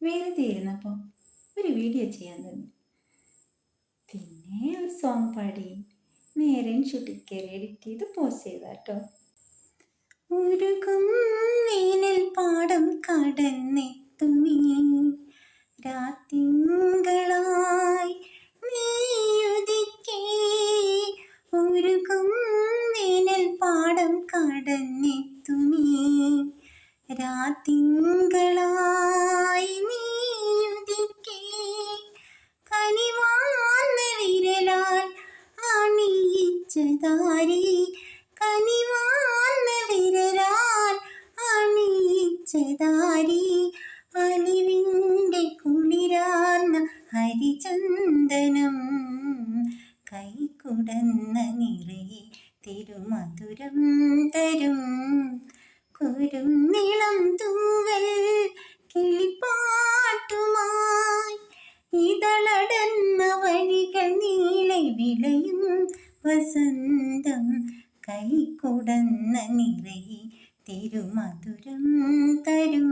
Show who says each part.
Speaker 1: വെറുതെ ഇരുന്നപ്പോൾ ഒരു വീഡിയോ ചെയ്യാൻ തോന്നി. പിന്നെ ഒരു സോങ് പാടി നേരെ ഷൂട്ടിൽ കയറി എഡിറ്റ് ചെയ്ത് പോസ്റ്റ് ചെയ്താട്ടോ. ഉരുകും വേനൽ പാടം കടന്നെത്തുമീ രാത്തിങ്കളായി നീയുദിക്കേ. ഉരുകും വേനൽ പാടം കടന്നെത്തുമീ രാത്തിങ്കളായി നീയുദിക്കേ. കനിവാർന്ന വിരലാൽ അണിയിച്ചതാരി, കനിവാർന്ന വിരലാൽ അണിയിച്ചതാരി. അലിവിൻ്റെ കുളിരാർന്ന ഹരിചന്ദനം കൈകുടന്ന നിറയെ തിരുമധുരം തരും. കുരുന്നിളം തൂവൽ കിളിപ്പാട്ടുമായി ഇതളടന്ന വഴികൾ നീളെ വിളയും വസന്തം കൈകുടന്ന നിറയെ തിരുമധുരം തരും.